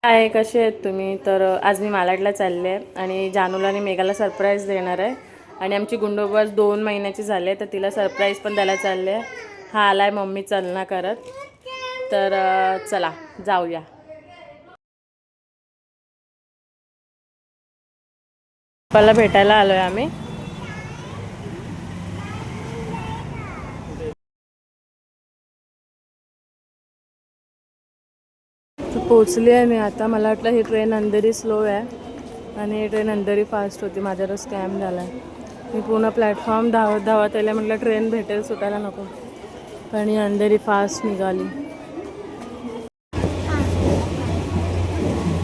आहे, कसे आहेत तुम्ही? तर आज मी मालाडला चालले आहे आणि जानूला आणि मेघाला सरप्राईज देणार आहे. आणि आमची गुंडोबाज 2 महिन्याची झाली आहे, तर तिला सरप्राईज पण द्यायला चालले आहे. हा आलाय मम्मी चलना करत. तर चला जाऊया. पप्पाला भेटायला आलोय आम्ही. पोचली आहे मी आता. मला वाटलं ही ट्रेन अंधेरी स्लो आहे आणि ही ट्रेन अंधेरी फास्ट होती. माझ्यावर स्कॅम झाला आहे. मी पूर्ण प्लॅटफॉर्म धावत धावत आले. म्हटलं ट्रेन भेटेल, सुटायला नको. पण ही अंधेरी फास्ट निघाली.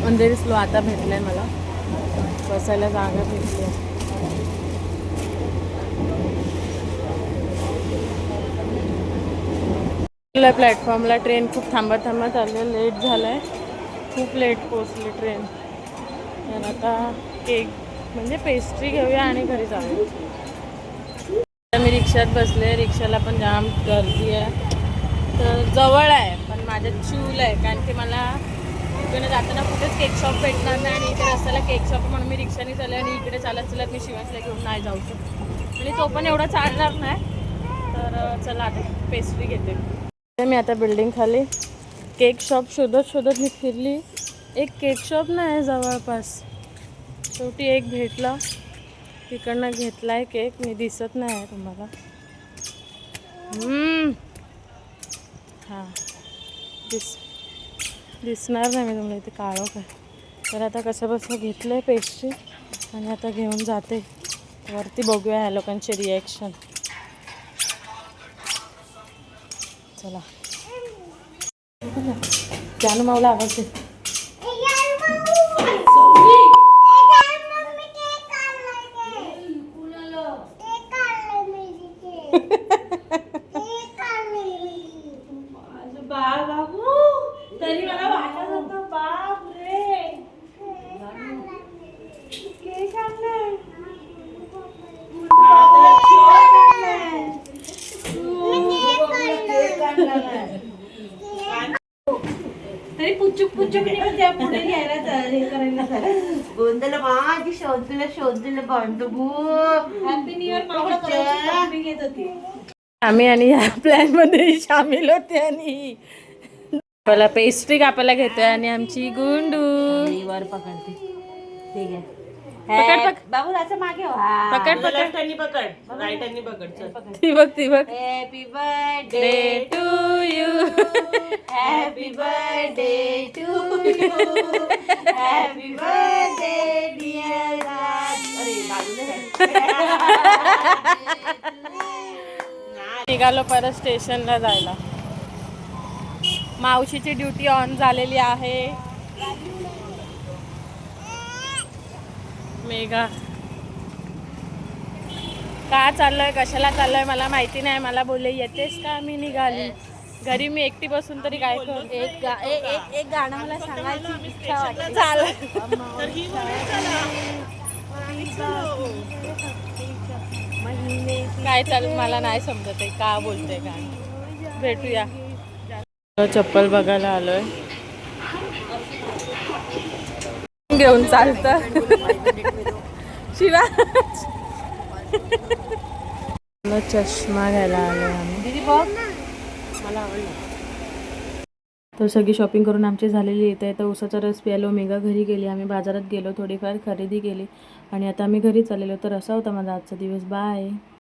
अंधेरी स्लो आता भेटलंय मला. बसायला जागा भेटली आहे. प्लॅटफॉर्मला ट्रेन खूप थांबत थांबत आले. लेट झालं आहे, खूप लेट पोचली ट्रेन. तर आता केक म्हणजे पेस्ट्री घेऊया आणि घरी जाऊया. मी रिक्षात बसले. रिक्षाला पण जाम गर्दी आहे. तर जवळ आहे पण माझ्या चूल आहे, कारण की मला इकडे जाताना कुठेच केक शॉप भेटणार नाही आणि इकडे रस्त्याला केक शॉप, म्हणून मी रिक्षाने चालले. आणि इकडे चालत चालत मी शिवासला घेऊन नाही जाऊ शकत आणि तो पण एवढा चालणार नाही. तर चला आता पेस्ट्री घेते मी. आता बिल्डिंग खाली केक शॉप शोधत शोधत मी फिरली. एक केक शॉप नाही जवळपास. शेवटी एक भेटला, तिकडनं घेतलाय केक. मी दिसत नाही आहे तुम्हाला. हां दिसणार नाही मी तुम्हाला, इथे काळोख आहे. तर आता कसं बसं घेतलं आहे पेस्ट्री आणि आता घेऊन जाते वरती. बघूया ह्या लोकांचे रिॲक्शन. चला जानू माऊला आवाज दे. तरी मला वाटत होतं बाप रे केक आणलाय. तरी पुचुक पुचुक पुढे घ्यायला हे करायला गोंधळ माझी शोधलं बांधू. हॅपी न्यू इयर मावळा घेत होती आम्ही आणि या प्लॅन मध्ये सामील होते. आणि मला पेस्ट्री कापायला घेतोय आणि आमची गुंडू वर पकडते. ठीक आहे, पकड बाबूलाचं मागे. पकड पकड पकड राईट पकड. ती बघ. Happy birthday to you, happy birthday to you, happy birthday dear निघालो परत स्टेशनला जायला. मावशीची ड्युटी ऑन झालेली आहे. मेघा का चाललोय, कशाला चाललोय मला माहिती नाही. मला बोलले येतेस का, मी निघाली. घरी मी एकटी बसून तरी काय करू. एक गाणं मला सांगायची इच्छा वाटते. काय चालू मला नाही समजत आहे का बोलते का. भेटूया. चप्पल बघायला आलोय. घेऊन चालत शिवा. चष्मा घ्यायला आलोय आम्ही. मला आवडलं. तर सगळी शॉपिंग करून आमची झालेली. येते तर उसाचा रस प्यायलो. मेघा घरी गेली. आम्ही बाजारात गेलो, थोडीफार खरेदी केली आणि आता आम्ही घरी चाललेलो. तर असा होता माझा आजचा दिवस. बाय.